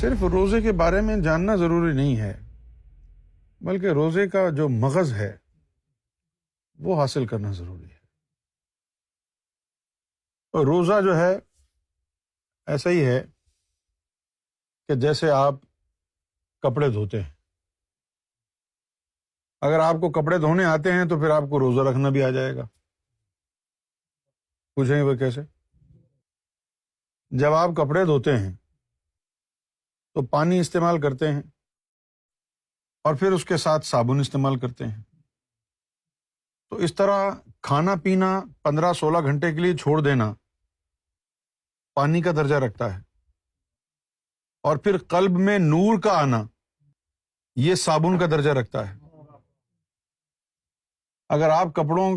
صرف روزے کے بارے میں جاننا ضروری نہیں ہے، بلکہ روزے کا جو مغز ہے وہ حاصل کرنا ضروری ہے۔ اور روزہ جو ہے ایسا ہی ہے کہ جیسے آپ کپڑے دھوتے ہیں، اگر آپ کو کپڑے دھونے آتے ہیں تو پھر آپ کو روزہ رکھنا بھی آ جائے گا۔ پوچھیں گے وہ کیسے؟ جب آپ کپڑے دھوتے ہیں تو پانی استعمال کرتے ہیں اور پھر اس کے ساتھ صابن استعمال کرتے ہیں، تو اس طرح کھانا پینا 15-16 گھنٹے کے لیے چھوڑ دینا پانی کا درجہ رکھتا ہے، اور پھر قلب میں نور کا آنا یہ صابن کا درجہ رکھتا ہے۔ اگر آپ کپڑوں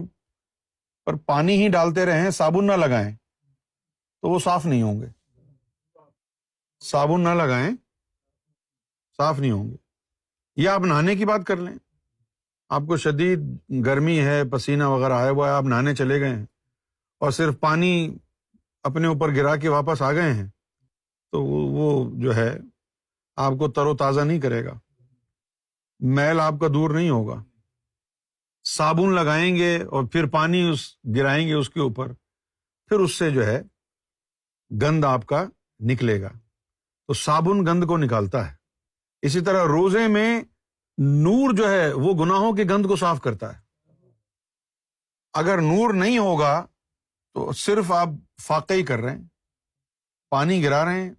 پر پانی ہی ڈالتے رہیں، صابن نہ لگائیں تو وہ صاف نہیں ہوں گے۔ صابن نہ لگائیں، صاف نہیں ہوں گے۔ یا آپ نہانے کی بات کر لیں، آپ کو شدید گرمی ہے، پسینہ وغیرہ آیا ہوا ہے، آپ نہانے چلے گئے ہیں اور صرف پانی اپنے اوپر گرا کے واپس آ گئے ہیں، تو وہ جو ہے آپ کو تر و تازہ نہیں کرے گا، میل آپ کا دور نہیں ہوگا۔ صابن لگائیں گے اور پھر پانی گرائیں گے اس کے اوپر، پھر اس سے جو ہے گند آپ کا نکلے گا، تو صابن گند کو نکالتا ہے۔ اسی طرح روزے میں نور جو ہے وہ گناہوں کے گند کو صاف کرتا ہے۔ اگر نور نہیں ہوگا تو صرف آپ فاقے ہی کر رہے ہیں، پانی گرا رہے ہیں،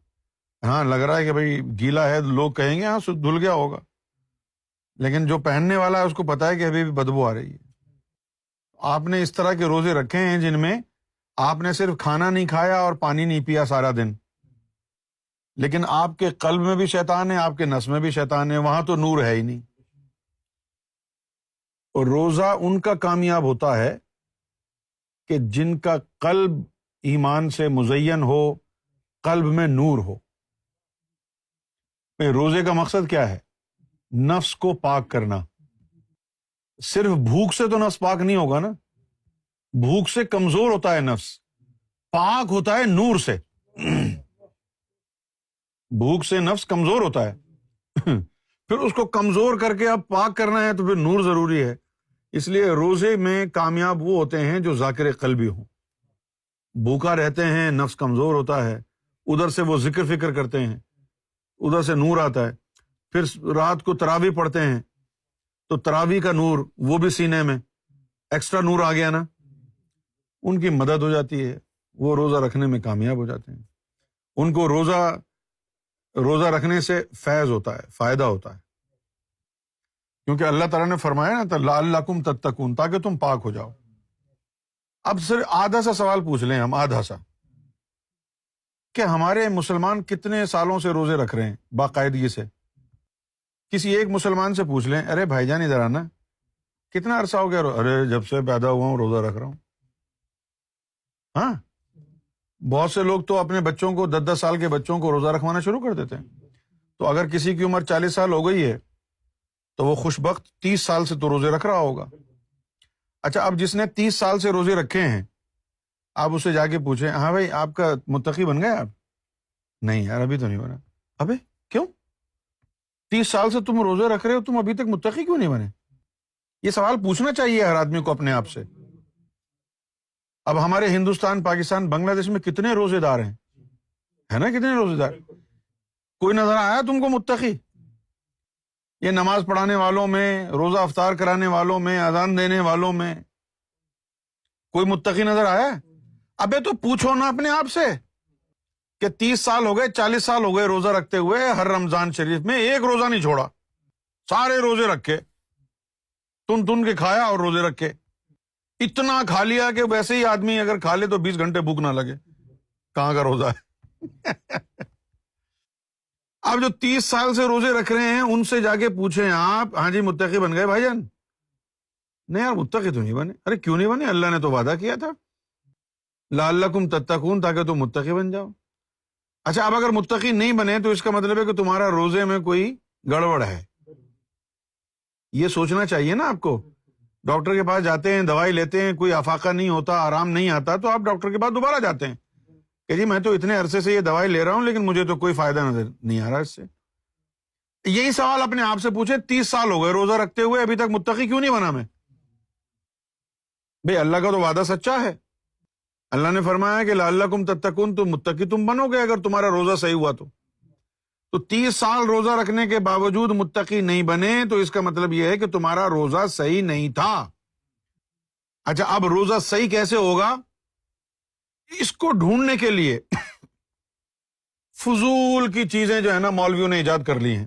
ہاں لگ رہا ہے کہ بھئی گیلا ہے، لوگ کہیں گے ہاں دھل گیا ہوگا، لیکن جو پہننے والا ہے اس کو پتا ہے کہ ابھی بھی بدبو آ رہی ہے۔ آپ نے اس طرح کے روزے رکھے ہیں جن میں آپ نے صرف کھانا نہیں کھایا اور پانی نہیں پیا سارا دن، لیکن آپ کے قلب میں بھی شیطان ہے، آپ کے نس میں بھی شیطان ہے، وہاں تو نور ہے ہی نہیں۔ اور روزہ ان کا کامیاب ہوتا ہے کہ جن کا قلب ایمان سے مزین ہو، قلب میں نور ہو۔ روزے کا مقصد کیا ہے؟ نفس کو پاک کرنا۔ صرف بھوک سے تو نفس پاک نہیں ہوگا نا، بھوک سے کمزور ہوتا ہے نفس، پاک ہوتا ہے نور سے۔ بھوک سے نفس کمزور ہوتا ہے، پھر اس کو کمزور کر کے اب پاک کرنا ہے تو پھر نور ضروری ہے۔ اس لیے روزے میں کامیاب وہ ہوتے ہیں جو ذاکر قلبی ہوں۔ بھوکا رہتے ہیں، نفس کمزور ہوتا ہے، ادھر سے وہ ذکر فکر کرتے ہیں، ادھر سے نور آتا ہے۔ پھر رات کو تراویح پڑھتے ہیں تو تراویح کا نور وہ بھی سینے میں ایکسٹرا نور آ گیا نا، ان کی مدد ہو جاتی ہے، وہ روزہ رکھنے میں کامیاب ہو جاتے ہیں۔ ان کو روزہ رکھنے سے فیض ہوتا ہے، فائدہ ہوتا ہے، کیونکہ اللہ تعالیٰ نے فرمایا نا لعلکم تتقون، تاکہ تم پاک ہو جاؤ۔ اب صرف آدھا سا سوال پوچھ لیں ہم، آدھا سا، کہ ہمارے مسلمان کتنے سالوں سے روزے رکھ رہے ہیں باقاعدگی سے؟ کسی ایک مسلمان سے پوچھ لیں، ارے بھائی جان ادھر آنا، کتنا عرصہ ہو گیا؟ ارے جب سے پیدا ہوا ہوں روزہ رکھ رہا ہوں۔ ہاں، بہت سے لوگ تو اپنے بچوں کو 10-10 سال کے بچوں کو روزہ رکھوانا شروع کر دیتے ہیں۔ تو اگر کسی کی عمر 40 سال ہو گئی ہے تو وہ خوش بخت 30 سال سے تو روزے رکھ رہا ہوگا۔ اچھا، اب جس نے 30 سال سے روزے رکھے ہیں، آپ اسے جا کے پوچھیں، ہاں بھائی آپ کا متقی بن گئے آپ؟ نہیں یار ابھی تو نہیں بنا۔ ابے کیوں؟ 30 سال سے تم روزے رکھ رہے ہو، تم ابھی تک متقی کیوں نہیں بنے؟ یہ سوال پوچھنا چاہیے ہر آدمی کو اپنے آپ سے۔ اب ہمارے ہندوستان، پاکستان، بنگلہ دیش میں کتنے روزے دار ہیں، ہے نا؟ کتنے روزے دار؟ کوئی نظر آیا تم کو متقی؟ یہ نماز پڑھانے والوں میں، روزہ افطار کرانے والوں میں، اذان دینے والوں میں کوئی متقی نظر آیا؟ ابے تو پوچھو نا اپنے آپ سے کہ 30 سال ہو گئے، 40 سال ہو گئے روزہ رکھتے ہوئے، ہر رمضان شریف میں ایک روزہ نہیں چھوڑا، سارے روزے رکھے، تن کے کھایا اور روزے رکھے، اتنا کھا لیا کہ ویسے ہی آدمی اگر کھا لے تو 20 گھنٹے بھوک نہ لگے، کہاں کا روزہ ہے؟ اب جو 30 سال سے روزے رکھ رہے ہیں ان سے جا کے پوچھیں آپ، ہاں جی متقی بن گئے بھائی جان؟ نہیں یار متقی تو نہیں بنے۔ ارے کیوں نہیں بنے؟ اللہ نے تو وعدہ کیا تھا لعلکم تتقون، تاکہ تم متقی بن جاؤ۔ اچھا، اب اگر متقی نہیں بنے تو اس کا مطلب ہے کہ تمہارا روزے میں کوئی گڑبڑ ہے، یہ سوچنا چاہیے نا آپ کو۔ ڈاکٹر کے پاس جاتے ہیں، دوائی لیتے ہیں، کوئی افاقہ نہیں ہوتا، آرام نہیں آتا، تو آپ ڈاکٹر کے پاس دوبارہ جاتے ہیں، کہ جی میں تو اتنے عرصے سے یہ دوائی لے رہا ہوں لیکن مجھے تو کوئی فائدہ نظر نہیں آ رہا اس سے. یہی سوال اپنے آپ سے پوچھے, 30 سال ہو گئے روزہ رکھتے ہوئے, ابھی تک متقی کیوں نہیں بنا میں؟ بھئی اللہ کا تو وعدہ سچا ہے. اللہ نے فرمایا کہ لعلکم تتقون, تو متقی تم بنو گے اگر تمہارا روزہ صحیح ہوا تو. تو 30 سال روزہ رکھنے کے باوجود متقی نہیں بنے تو اس کا مطلب یہ ہے کہ تمہارا روزہ صحیح نہیں تھا. اچھا, اب روزہ صحیح کیسے ہوگا؟ اس کو ڈھونڈنے کے لیے فضول کی چیزیں جو ہے نا مولویوں نے ایجاد کر لی ہیں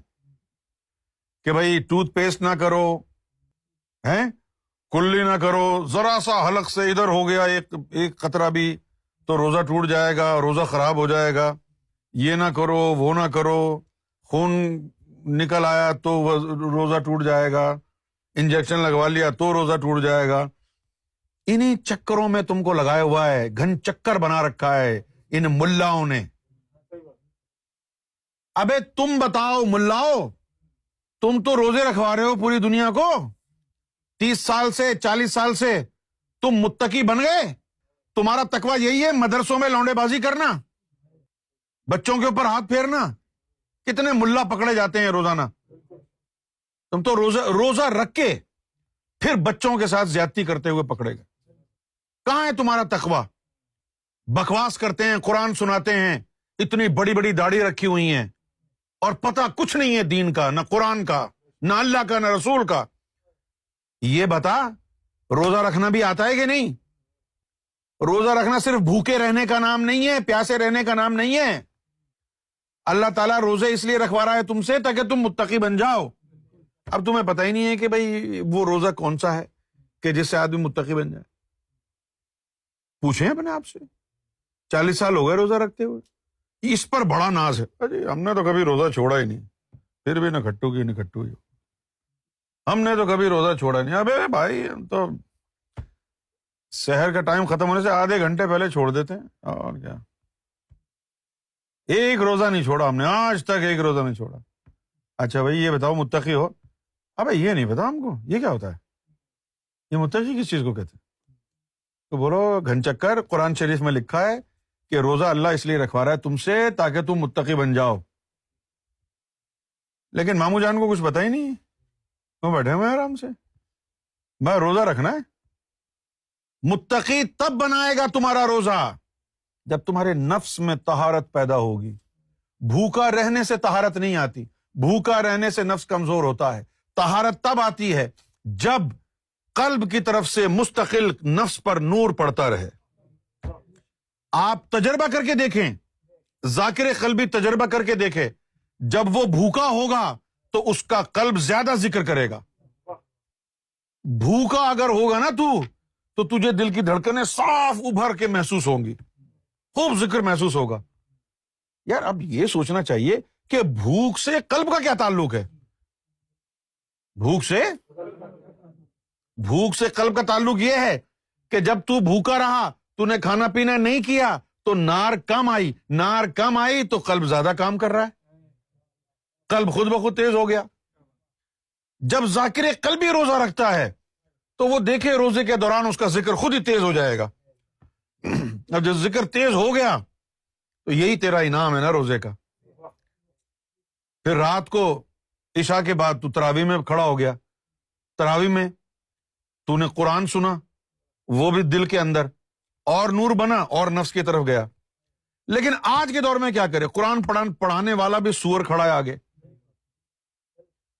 کہ بھائی ٹوتھ پیسٹ نہ کرو, ہیں کلی نہ کرو, ذرا سا حلق سے ادھر ہو گیا ایک قطرہ بھی تو روزہ ٹوٹ جائے گا, روزہ خراب ہو جائے گا, یہ نہ کرو وہ نہ کرو, خون نکل آیا تو روزہ ٹوٹ جائے گا, انجیکشن لگوا لیا تو روزہ ٹوٹ جائے گا. انہی چکروں میں تم کو لگایا ہوا ہے, گھن چکر بنا رکھا ہے ان ملاؤں نے. ابے تم بتاؤ ملاؤ, تم تو روزے رکھوا رہے ہو پوری دنیا کو 30 سال سے 40 سال سے, تم متقی بن گئے. تمہارا تقویٰ یہی ہے مدرسوں میں لونڈے بازی کرنا, بچوں کے اوپر ہاتھ پھیرنا. کتنے ملا پکڑے جاتے ہیں روزانہ. تم تو روزہ رکھ کے پھر بچوں کے ساتھ زیادتی کرتے ہوئے پکڑے گئے. کہاں ہے تمہارا تقویٰ؟ بکواس کرتے ہیں, قرآن سناتے ہیں, اتنی بڑی بڑی داڑھی رکھی ہوئی ہیں اور پتہ کچھ نہیں ہے دین کا, نہ قرآن کا, نہ اللہ کا, نہ رسول کا. یہ بتا روزہ رکھنا بھی آتا ہے کہ نہیں؟ روزہ رکھنا صرف بھوکے رہنے کا نام نہیں ہے, پیاسے رہنے کا نام نہیں ہے. اللہ تعالیٰ روزے اس لیے رکھوا رہا ہے تم سے تاکہ تم متقی بن جاؤ. اب تمہیں پتہ ہی نہیں ہے کہ بھئی وہ روزہ کون سا ہے کہ جس سے آدمی متقی بن جائے. پوچھیں اپنے آپ سے, 40 سال ہو گئے روزہ رکھتے ہوئے, اس پر بڑا ناز ہے. اجی ہم نے تو کبھی روزہ چھوڑا ہی نہیں, پھر بھی نہ کھٹو کی نہ کھٹو ہی, ہم نے تو کبھی روزہ چھوڑا نہیں. ابے بھائی ہم تو سحر کا ٹائم ختم ہونے سے آدھے گھنٹے پہلے چھوڑ دیتے ہیں, اور کیا. ایک روزہ نہیں چھوڑا ہم نے, آج تک ایک روزہ نہیں چھوڑا. اچھا بھائی یہ بتاؤ متقی ہو؟ ابے یہ نہیں پتا ہم کو, یہ کیا ہوتا ہے, یہ متقی کس چیز کو کہتے ہیں؟ تو بولو گھن چکر, قرآن شریف میں لکھا ہے کہ روزہ اللہ اس لیے رکھوا رہا ہے تم سے تاکہ تم متقی بن جاؤ. لیکن ماموں جان کو کچھ پتہ ہی نہیں ہے, وہ بیٹھے ہوئے آرام سے. میں روزہ رکھنا ہے. متقی تب بنائے گا تمہارا روزہ جب تمہارے نفس میں طہارت پیدا ہوگی. بھوکا رہنے سے طہارت نہیں آتی, بھوکا رہنے سے نفس کمزور ہوتا ہے. طہارت تب آتی ہے جب قلب کی طرف سے مستقل نفس پر نور پڑتا رہے. آپ تجربہ کر کے دیکھیں, ذاکر قلبی تجربہ کر کے دیکھیں, جب وہ بھوکا ہوگا تو اس کا قلب زیادہ ذکر کرے گا. بھوکا اگر ہوگا نا تو تجھے دل کی دھڑکنیں صاف ابھر کے محسوس ہوں گی, خوب ذکر محسوس ہوگا. یار اب یہ سوچنا چاہیے کہ بھوک سے قلب کا کیا تعلق ہے؟ بھوک سے قلب کا تعلق یہ ہے کہ جب تو بھوکا رہا, تو نے کھانا پینا نہیں کیا تو نار کم آئی تو قلب زیادہ کام کر رہا ہے, قلب خود بخود تیز ہو گیا. جب ذاکر قلبی روزہ رکھتا ہے تو وہ دیکھے روزے کے دوران اس کا ذکر خود ہی تیز ہو جائے گا. اب جب ذکر تیز ہو گیا تو یہی تیرا انعام ہے نا روزے کا. پھر رات کو عشاء کے بعد تو تراویح میں کھڑا ہو گیا, تراویح میں تو نے قرآن سنا, وہ بھی دل کے اندر اور نور بنا اور نفس کی طرف گیا. لیکن آج کے دور میں کیا کرے, قرآن پڑھانے والا بھی سور کھڑا ہے آگے,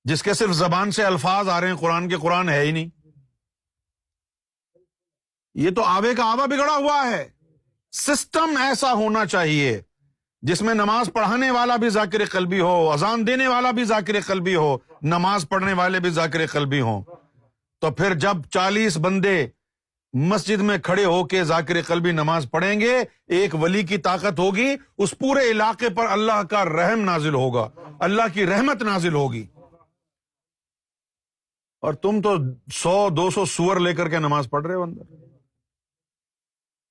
جس کے صرف زبان سے الفاظ آ رہے ہیں, قرآن کے قرآن ہے ہی نہیں. یہ تو آوے کا آوا بگڑا ہوا ہے. سسٹم ایسا ہونا چاہیے جس میں نماز پڑھانے والا بھی ذاکر قلبی ہو, اذان دینے والا بھی ذاکر قلبی ہو, نماز پڑھنے والے بھی ذاکر قلبی ہوں. تو پھر جب 40 بندے مسجد میں کھڑے ہو کے ذاکر قلبی نماز پڑھیں گے, ایک ولی کی طاقت ہوگی, اس پورے علاقے پر اللہ کا رحم نازل ہوگا, اللہ کی رحمت نازل ہوگی. اور تم تو 100-200 سور لے کر کے نماز پڑھ رہے ہو اندر.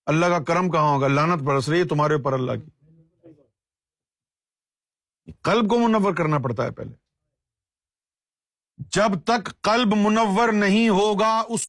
اللہ کا کرم کہاں ہوگا, لعنت برس رہی ہے تمہارے اوپر اللہ کی. قلب کو منور کرنا پڑتا ہے پہلے. جب تک قلب منور نہیں ہوگا اس